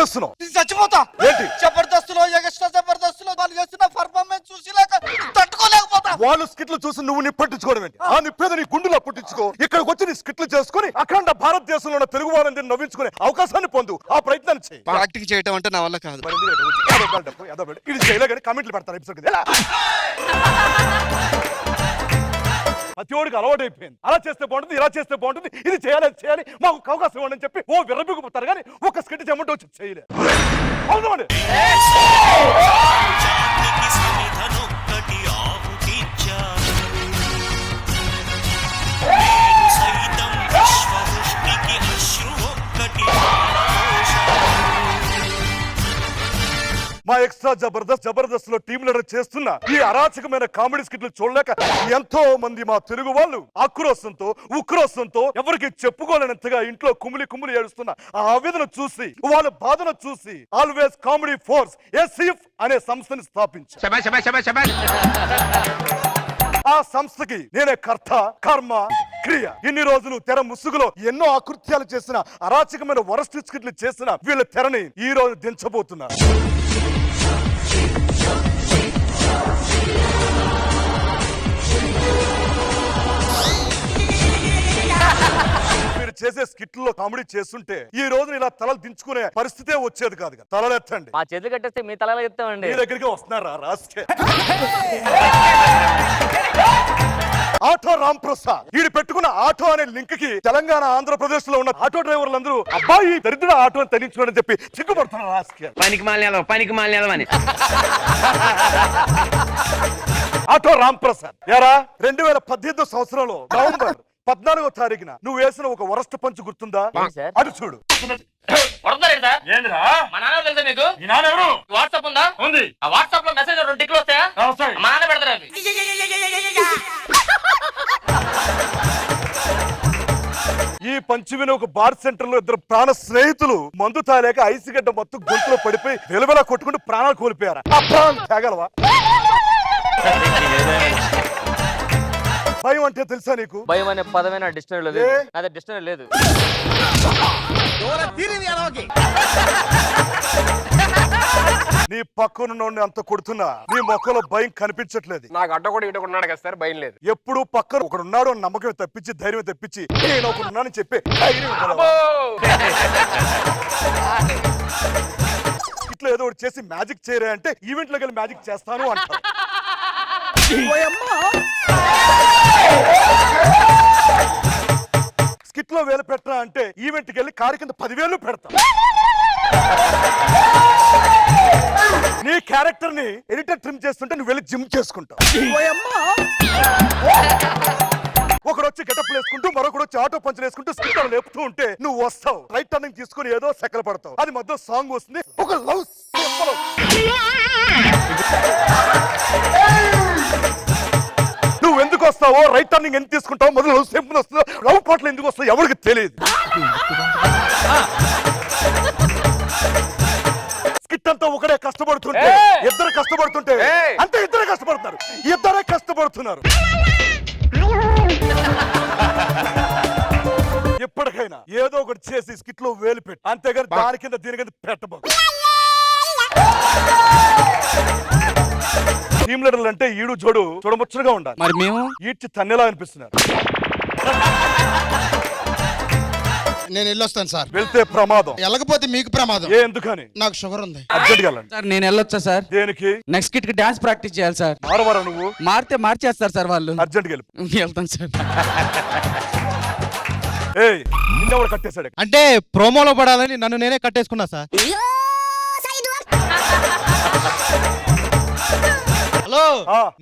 చేస్తున్నావు? చచ్చిపోతా. ఏంటి? జబర్దస్త్లో ఎక్స్ట్రా జబర్దస్త్లో వాళ్ళు చేస్తున్న పర్ఫార్మెన్స్ చూసి తట్టుకోలేకపోతా. వాళ్ళు స్కిట్లు చూసి నువ్వు నిప్పట్టించుకోవడం ఏంటి? ఆ నిప్పేద నీ గుండెలో పుట్టించుకో. ఇక్కడికి వచ్చి నీ స్కిట్లు చేసుకుని అఖండ భారతదేశంలో ఉన్న తెలుగు వాళ్ళని నవ్వించుకునే అవకాశాన్ని పొందు. ఆ ప్రయత్నాన్ని చేయి. యాక్టింగ్ చేయటం అంటే నా వల్ల కాదు. ఇది చేయలే కానీ కామెంట్లు పెడతారు ఎపిసోడ్. ప్రతివాడికి అలవాటు అయిపోయింది. అలా చేస్తే బాగుంటుంది, ఇలా చేస్తే బాగుంటుంది, ఇది చేయాలి చేయాలి, మాకు అవకాశం ఇవ్వండి అని చెప్పి ఓ విర్రబిగిపోతారు కానీ ఒక స్కిట్ చేయమంటే వచ్చి చేయలేదు. అవునండి. మా ఎక్స్ట్రా జబర్దస్త్ లో టీం లీడర్ చేస్తున్న ఈ అరాచకమైన కామెడీ స్కిట్లు చూడలేక ఎంతో మంది మా తెలుగు వాళ్ళు ఆక్రోశంతో ఉక్రోశంతో ఎవరికి చెప్పుకోలేనంతగా ఇంట్లో కుమిలి ఏడుస్తున్న ఆ ఆవేదన చూసి వాళ్ళ బాధను చూసి ఆల్వేస్ కామెడీ ఫోర్స్ ఎస్ఎఫ్ అనే సంస్థని స్థాపించారు. ఆ సంస్థకి నేనే కర్త కర్మ క్రియ. ఇన్ని రోజులు తెర ముసుగులో ఎన్నో ఆకృత్యాలు చేసిన అరాచకమైన వరస్ట్ స్కిట్లు చేసిన వీళ్ళ తెరని ఈ రోజు దించబోతున్నారు. మీరు చేసే స్కిట్లో కామెడీ చేస్తుంటే ఈ రోజు ఇలా తలలు దించుకునే పరిస్థితే వచ్చేది కాదు. తలలెత్తండి. మా చేతులు కట్టేస్తే మీ తలలో ఎత్తామండి. మీ దగ్గరికి వస్తున్నారా రాస్కే? ఆటో రామ్ ప్రసాద్ వీడు పెట్టుకున్న ఆటో అనే లింక్ కి తెలంగాణ ఆంధ్రప్రదేశ్ లో ఉన్న ఆటో డ్రైవర్లందరూ అబ్బాయి దరిద్ర ఆటో అని తగ్గించుకోండి చెప్పి సిగ్గుపడుతున్నారు. రాస్కే పనికి మాలిన అని ఆటో రామ్ ప్రసాద్ యారా 2018 సంవత్సరంలో నవంబర్ 14వ తారీఖున నువ్వు వేసిన ఒక వరస్ట్ పంచ్ గుర్తుందా? అటు చూడు. వాట్సాప్ ఉందా? ఉంది. ఆ వాట్సాప్ లో మెసేజ్ 2 టిక్లు వస్తాయా? మా నాన్న పెడతారు అవి. ఈ పంచమిన ఒక బార్ సెంటర్ లో ఇద్దరు ప్రాణ స్నేహితులు మందు తాలేక ఐసిగడ్డ మొత్తం గొంతులో పడిపోయి వెలువెలా కొట్టుకుంటూ ప్రాణాలు కోల్పోయారు. ఆ ప్రాణం తేగలవా? భయం అంటే తెలుసా నీకు? భయం అనే పదమైన డిక్షనరీలో లేదు. అదే డిక్షనరీ లేదు. నీ పక్కనున్న అంత కొడుతున్నా నీ మొక్కలో భయం కనిపించట్లేదు. నాకు అడ్డ కూడా ఇటు ఉన్నాడు కదా సార్, భయం లేదు. ఎప్పుడు పక్కన ఒకడున్నాడు అని నమ్మకం తప్పించి ధైర్యం తెప్పించి నేను ఒకడున్నానని చెప్పి ఇట్లా ఏదో ఒకటి చేసి మ్యాజిక్ చేయరే అంటే ఈవెంట్ లోకి వెళ్ళి మ్యాజిక్ చేస్తాను అంటారు. స్కిట్ లో వేలు పెట్టరా అంటే ఈవెంట్ కి వెళ్ళి కారు కింద 10,000 పెడతా. నీ క్యారెక్టర్ ని ఎడిటర్ ట్రిమ్ చేస్తుంటే నువ్వు వెళ్ళి జిమ్ చేసుకుంటావు. ఒకడు వచ్చి గెటప్ వేసుకుంటూ మరొకడు వచ్చి ఆటో పంచులు వేసుకుంటూ స్కిట్ లేపుతూ ఉంటే నువ్వు వస్తావు. రైట్ టర్నింగ్ తీసుకుని ఏదో సెక్కలు పడతావు. అది మధ్య సాంగ్ వస్తుంది. ఒక లవ్ నువ్వు ఎందుకు వస్తావో రైట్ టర్నింగ్ ఎందుకు తీసుకుంటావు మొదలు లవ్ సింపుల్ వస్తుందో లవ్ పాటలు ఎందుకు వస్తావు ఎవరికి తెలియదు. స్కిట్ అంతా ఒకడే కష్టపడుతుంటే ఇద్దరు కష్టపడుతుంటే అంతే ఇద్దరే కష్టపడుతున్నారు. ఇద్దరే కష్టపడుతున్నారు. ఎప్పటికైనా ఏదో ఒకటి చేసి స్కిట్ లో వేలు పెట్టు. అంతేగాని దాని కింద దీని కింద పెట్టబోదు. టీమ్ లీడర్లు అంటే ఈడు జోడు చూడముచ్చటగా ఉండాలి. మరి మేము ఈడ్చి తన్నేలా అనిపిస్తున్నారు. నేను వెళ్ళొస్తాను సార్. వెళ్తే ప్రమాదం. వెళ్ళకపోతే మీకు ప్రమాదం. ఎందుకని? నాకు షుగర్ ఉంది. అర్జెంట్ గా వెళ్ళండి. సార్ నేను వెళ్ళొచ్చా సార్? దేనికి? నెక్స్ట్ కిట్ కి డాన్స్ ప్రాక్టీస్ చేయాలి సార్. మారవరా నువ్వు? మారితే మార్చేస్తారు సార్ వాళ్ళు. అర్జెంట్ గా వెళ్తాను సార్. ఏయ్ నిన్నెవరు కట్టేశాడు? అంటే ప్రోమోలో పడాలని నన్ను నేనే కట్టేసుకున్నా సార్. హలో,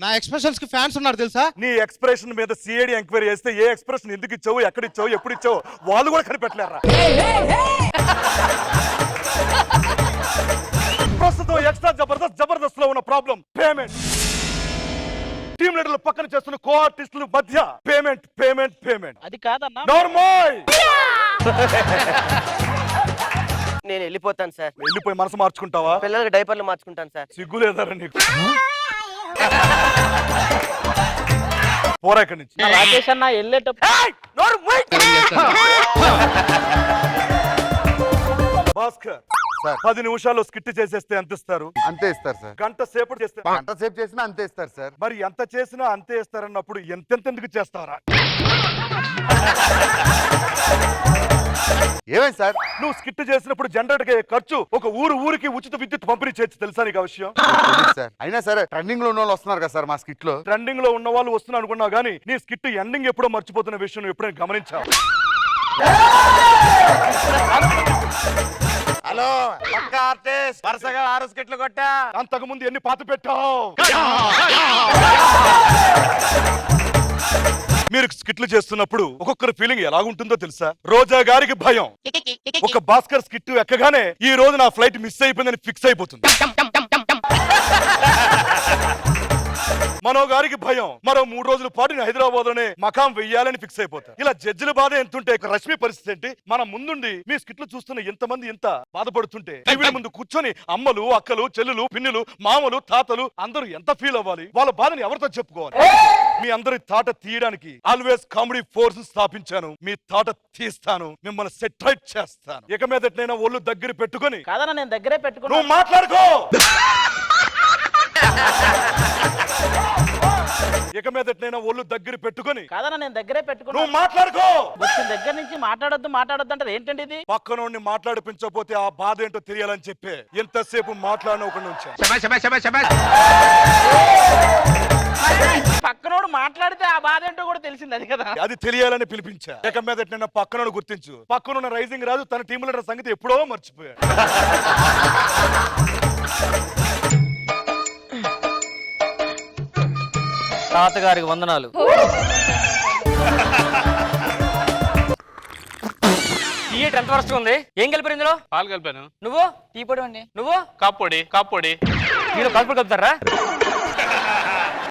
నా ఎక్స్ప్రెషన్స్ కి ఫ్యాన్స్ ఉన్నారు తెలుసా? నీ ఎక్స్ప్రెషన్ మీద సిఐడి ఎంక్వైరీ చేస్తే ఏ ఎక్స్ప్రెషన్ ఎందుకు ఇచ్చావు, ఎక్కడ ఇచ్చావు, ఎప్పుడు ఇచ్చావు వాళ్ళు కూడా కనిపెట్టలేరా? ప్రస్తుతం ఎక్స్ట్రా జబర్దస్త్ లో ఉన్న ప్రాబ్లం పేమెంట్. టీమ్ లీడర్లు పక్కన చేస్తున్న కో ఆర్టిస్టుల మధ్య పేమెంట్ పేమెంట్ పేమెంట్. అది కాదన్నా. నార్మల్. నేను వెళ్ళిపోతాను సార్. వెళ్ళిపోయి మనసు మార్చుకుంటావా? పిల్లలకి డైపర్లు మార్చుకుంటాను సార్. సిగ్గు లేదారా నీకు? పోరా ఇక్కడి నుంచి. రాకేష్ అన్న వెళ్ళేటప్పుడు భాస్కర్ సార్ 10 నిమిషాల్లో స్కిట్ చేసేస్తే ఎంత ఇస్తారు? అంతే ఇస్తారు సార్. గంట సేపు చేస్తే గంట సేపు చేసినా అంతే ఇస్తారు సార్. మరి ఎంత చేసినా అంతే ఇస్తారన్నప్పుడు ఎంతెంతెందుకు చేస్తారా? ఏమైంది సార్? నువ్వు స్కిట్ చేసినప్పుడు జనరేటర్ కి ఖర్చు ఒక ఊరికి ఉచిత విద్యుత్ పంపిణీ చేయొచ్చు, తెలుసా నీకు ఆ విషయం? తెలీదు సార్. అయినా సరే ట్రెండింగ్ లో ఉన్న వాళ్ళు వస్తున్నారు కదా సార్ మా స్కిట్ లో. ట్రెండింగ్ లో ఉన్న వాళ్ళు వస్తున్నా అనుకున్నావు కానీ నీ స్కిట్ ఎండింగ్ ఎప్పుడో మర్చిపోతున్న విషయం నువ్వు ఎప్పుడైనా గమనించావు? హలో పక్క ఆర్టిస్ట్ వరుసగా 6 స్కిట్లు కొట్టా. అంతకు ముందు ఎన్ని పాత పెట్టావు? మీరు స్కిట్లు చేస్తున్నప్పుడు ఒక్కొక్కరి ఫీలింగ్ ఎలాగుంటుందో తెలుసా? రోజా గారికి భయం, ఒక భాస్కర్ స్కిట్ ఎక్కగానే ఈ రోజు నా ఫ్లైట్ మిస్ అయిపోయిందని ఫిక్స్ అయిపోతుంది. మనో గారికి భయం, మరో 3 రోజుల పాటు హైదరాబాద్ లోనే మకాం వెయ్యాలని ఫిక్స్ అయిపోతారు. ఇలా జడ్జిల బాధ ఎంతుంటే రష్మి పరిస్థితి ఏంటి? మన ముందుండి మీ స్కిట్లు చూస్తున్న ఎంతమంది ఎంత బాధపడుతుంటే టీవీ ముందు కూర్చొని అమ్మలు, అక్కలు, చెల్లులు, పిన్నులు, మామలు, తాతలు అందరూ ఎంత ఫీల్ అవ్వాలి? వాళ్ళ బాధని ఎవరితో చెప్పుకోవాలి? మీ అందరి తాట తీయడానికి ఆల్వేస్ కామెడీ ఫోర్స్ స్థాపించాను. మీ తాట తీస్తాను, మిమ్మల్ని సెటరైట్ చేస్తాను. ఇక మీదట నేను ఒళ్ళు దగ్గర పెట్టుకొని కాదన్నా నేను దగ్గరే పెట్టుకున్నా. నువ్వు మాట్లాడుకో. ఇక మీదట నేను ఒళ్ళు దగ్గర పెట్టుకొని కాదన్నా నేను దగ్గరే పెట్టుకున్నా. నువ్వు మాట్లాడుకో. వచ్చిన దగ్గర నుంచి మాట్లాడొద్దు అంటే ఏంటండి ఇది? పక్కనోడిని మాట్లాడిపించకపోతే ఆ బాధ ఏంటో తెలియాలని చెప్పి ఎంతసేపు మాట్లాడిన ఒక నుంచి పక్కనోడు మాట్లాడితే ఆ బాధ ఏంటో కూడా తెలిసింది, అది కదా. అది తెలియాలని పిలిపించా. ఇక మీదట నిన్న పక్కనోడు గుర్తించు. పక్కనున్న రైజింగ్ రాజు తన టీం లీడర్ సంగతి ఎప్పుడో మర్చిపోయాడు. తాతగారికి వందనాలు. టీ ఎంత వరస్ట్ ఉంది. ఏం కలిపారు ఇందులో? పాలు కలిపాను. నువ్వు టీ పొడి అండి. నువ్వు కాప్పొడి కాప్పొడి. మీరు కలుపులు కలుపుతారా?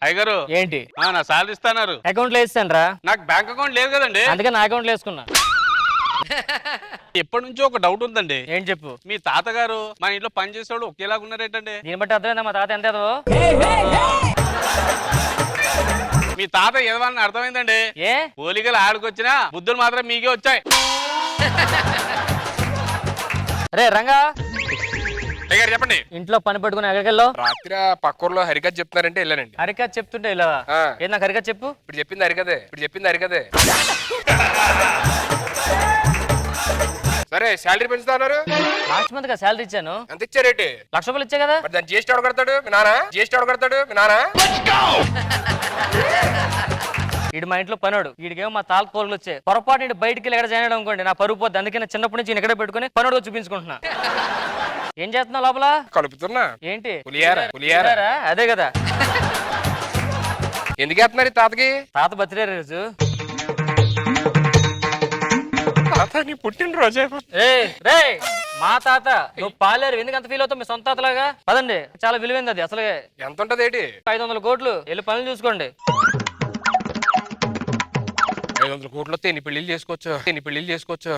అయ్యగారు ఏంటి నా సాలరీ ఇస్తాన్నారు. అకౌంట్ లో వేస్తాను రా. నాకు బ్యాంక్ అకౌంట్ లేదు కదండి, అందుకే నా అకౌంట్ లో వేసుకున్నా. ఎప్పటి నుంచో ఒక డౌట్ ఉందండి. ఏం చెప్పు. మీ తాతగారు మన ఇంట్లో పని చేసేవాడు ఒకేలాగా ఉన్నారేంటండి? దీన్ని బట్టి అర్థమైందా మా తాత ఎంత ఏదో? మీ తాత ఎదవాలని అర్థమైందండి. ఏ పోలికలు ఆడుకొచ్చినా బుద్ధులు మాత్రం మీకే వచ్చాయి. రే రంగా, అయ్యగారు చెప్పండి. ఇంట్లో పని పట్టుకుని ఎక్కడికి వెళ్ళావు? రాత్రి పక్కూర్లో హరికథ చెప్తున్నారంటే వెళ్ళానండి. హరికథ చెప్తుంటే ఇలా ఏది? నాకు హరికథ చెప్పు. ఇప్పుడు చెప్పింది హరికథే. సరే శాలరీ పెంచుతున్నారు. లాస్ట్ మంత్ గా శాలరీ ఇచ్చాను. ఎంత ఇచ్చారేంటి? 1,00,000 రూపాయలు ఇచ్చా కదా. దాన్ని జిఎస్టీ ఎవడు కడతాడు? మీ నాన్న. వీడు మా ఇంట్లో పనోడు. వీడికేమో మా తాత పోరులు వచ్చాయి. పొరపాటు వీడు బయటికి వెళ్ళి ఎక్కడ చేయడం అనుకోండి నా పరుగు పోద్ది. అందుకే చిన్నప్పటి నుంచి ఎక్కడ పెట్టుకుని పనోడు చూపించుకుంటున్నా. ఏం చేస్తున్నావు లోపల? కలుపుతున్నా. ఏంటి? పులిహార. అదే కదా. ఎందుకు వేస్తున్నారు తాతకి? తాత బర్త్డే రోజు. పుట్టినరోజే. రే మా తాత నువ్వు పాలేరు, ఎందుకు అంత ఫీల్ అవుతావు? మీ సొంత తాతలాగా పదండి. చాలా విలువైంది అది. అసలు ఎంత ఉంటది? 500 కోట్లు. వెళ్ళి పనులు చూసుకోండి. 500 కోట్లు వస్తే ఎన్ని పెళ్లిళ్ళు చేసుకోవచ్చు.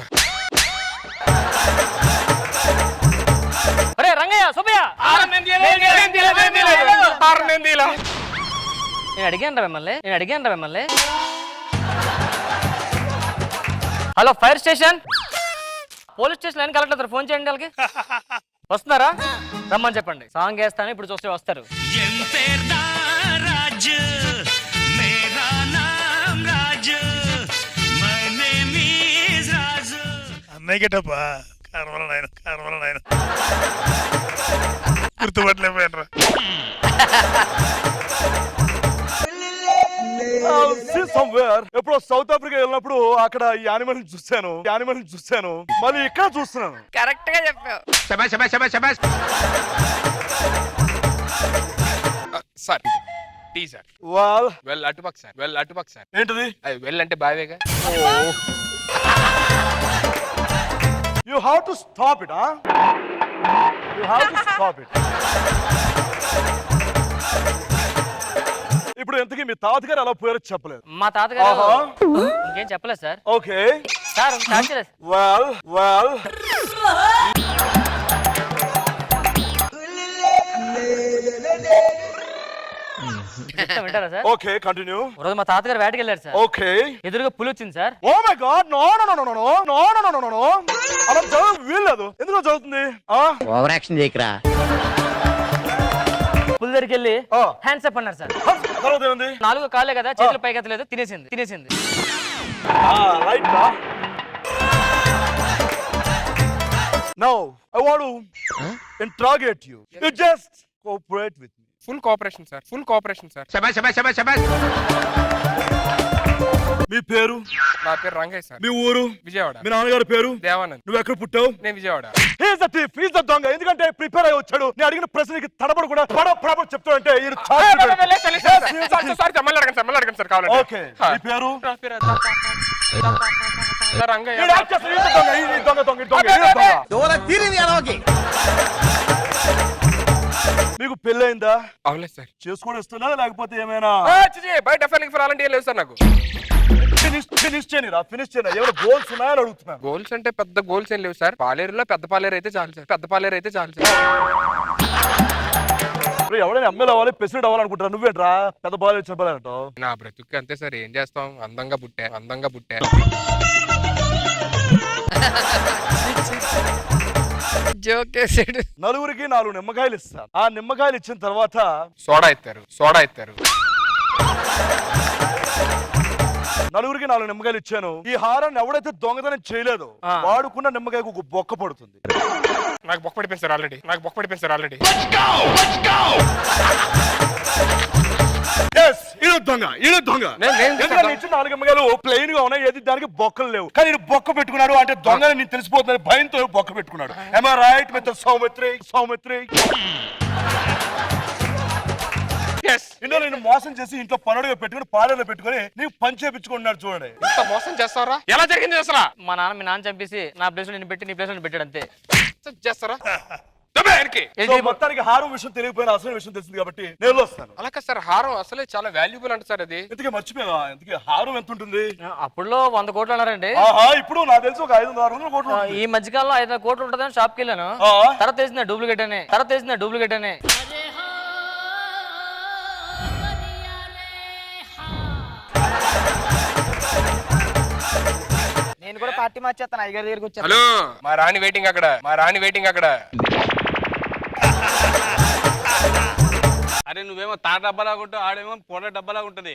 అరే రంగయ్య, సుబ్బయ్య, నేను అడిగాను మిమ్మల్ని. Hello fire station, police station line collector phone చేయండి. వాళ్ళకి వస్తున్నారా? రమ్మని చెప్పండి. సాంగ్ వేస్తాను, ఇప్పుడు చూస్తే వస్తారు. అన్నయ్యటప్పా గుర్తుపట్టలేకపోయాను. ఎప్పుడో సౌత్ ఆఫ్రికా వెళ్ళినప్పుడు అక్కడ ఈ యానిమల్ చూశాను. మళ్ళీ ఇక్కడ చూస్తున్నాను. కరెక్ట్ గా చెప్పావు. Sir tea sir. అటుపక్క సార్. ఏంటిది? వెల్ అంటే బావేగా. You have to stop it, huh? You have to stop it. ఇప్పుడు ఎంతకీ మీ తాతగారు అలా పోయారో చెప్పలేదు. మా తాతగారు ఇంకేం చెప్పలేదు సార్. ఓకే సార్ well వింటారా సార్? Okay continue. రోజు మా తాతగారు వేటకి వెళ్ళారు సార్. ఓకే ఎదురుగా పులి వచ్చింది sir. Oh my God, no అలా చదవడం వీల్లేదు. ఎందులో చదువుతుంది? Over action చేయకరా. పుల్ దగ్గరికి వెళ్ళి ఆ. హ్యాండ్స్ అప్ అన్నారు సార్. తర్వాత ఏముంది? 4 కాళ్ళే కదా, చేతులు పైకెత్తలేదు, తినేసింది. Right. Now I want to interrogate you. You just cooperate with me. Full cooperation sir, full cooperation sir. మీ పేరు? నా పేరు రంగయ్య సార్. మీ ఊరు? విజయవాడ. మీ నాన్నగారి పేరు? దేవానంద్. నువ్వు ఎక్కడ పుట్టావు? నేను Vijayawada. He's the thief. He's the దొంగ. ఎందుకంటే ప్రిపేర్ అయ్యి వచ్చాడు. నేను అడిగిన ప్రశ్నకి తడబడు కూడా ప్రాపర్ చెప్తాడంటే ఈయన సారీ, మళ్ళీ అడగండి సార్ కావాలంటే. ఓకే. మీ పేరు? నా పేరు రంగయ్య. ఈయన యాక్ట్ చేస్తాడు. ఈయన దొంగ. ఈయన దొంగ. మీకు పెళ్ళైందా? అవలేదు సార్. చేసుకోవడం ఇస్తుందా లేకపోతే ఏమైనా? బయట ఫెలింగ్ ఫర్ అలాంటి ఏం లేవు సార్ నాకు. ఫినిష్ చేయనిరా. ఫినిష్ చేయరా. ఏమైనా గోల్స్ ఉన్నాయని అడుగుతున్నాను. గోల్స్ అంటే పెద్ద గోల్స్ ఏం లేవు సార్. పాలేరులో పెద్ద పాలేరు అయితే చాలు సార్. ఇప్పుడు ఎవడైనా ఎమ్మెల్యే అవ్వాలి, ప్రెసిడెంట్ అవ్వాలనుకుంటారా? నువ్వేంట్రా పెద్ద బాగా చెప్పాలంటావు? నా బ్రతుకు అంతే సార్. ఏం చేస్తాం, అందంగా పుట్టా. జోకేసాడు. నలుగురికి 4 నిమ్మకాయలు ఇస్తాను. ఆ నిమ్మకాయలు ఇచ్చిన తర్వాత సోడా ఎత్తారు. నలుగురికి 4 నిమ్మకాయలు ఇచ్చాను. ఈ హారాన్ని ఎవడైతే దొంగతనం చేయలేదో వాడుకున్న నిమ్మకాయకు ఒక బొక్క పడుతుంది. నాకు బొక్క పడిపోయింది సార్ ఆల్రెడీ. దొంగ. నేను ఎందుకంటే ఇచ్చిన 4 నిమ్మకాయలు ప్లెయిన్ గా ఉన్నాయి. ఏది దానికి బొక్కలు లేవు. కానీ ఈయన బొక్క పెట్టుకున్నాడు అంటే దొంగని నీకు తెలిసిపోతుందని భయంతో బొక్క పెట్టుకున్నాడు. Am I right, Mr. Saumitri? ఇంట్లో నేను మోసం చేసి ఇంట్లో పనుడుగా పెట్టుకుని పాలెలో పెట్టుకుని నీకు పని చేపించుకుంటున్నాడు చూడండి. ఇంత మోసం చేస్తారా? ఎలా జరిగింది అసలు? మా నాన్న మీ నాన్న చంపేసి నా ప్లేస్ లో నేను పెట్టి నీ ప్లేస్ లో పెట్టాడు అంతే. చేస్తారా? సో మొత్తానికి హారం విషయం తెలియకపోయినా అసలు విషయం తెలిసింది కాబట్టి నేను వస్తాను. అలా కాదు సార్, హారం అసలే చాలా వాల్యుబుల్ అంట సార్. అది ఇంతకీ మర్చిపోయావా? ఇంతకీ హారం ఎంత ఉంటుంది? అప్పుడులో 100 కోట్లు అన్నారండి. ఇప్పుడు నాకు తెలిసి ఒక 500-600 కోట్లు ఉంటుంది. ఈ మధ్యకాలంలో 500 కోట్లు ఉంటుందని షాప్కి వెళ్ళాను. తర్వాత తెలిసిందా డూప్లికేట్ అని. నేను కూడా పార్టీ మార్చేస్తాను. అయ్యగారి దగ్గరికి వచ్చాను. హలో, మా రాణి వెయిటింగ్ అక్కడ. అరే నువ్వేమో తాట డబ్బాలాగా ఉంటావు, ఆడేమో పొడ డబ్బాలాగా ఉంటది.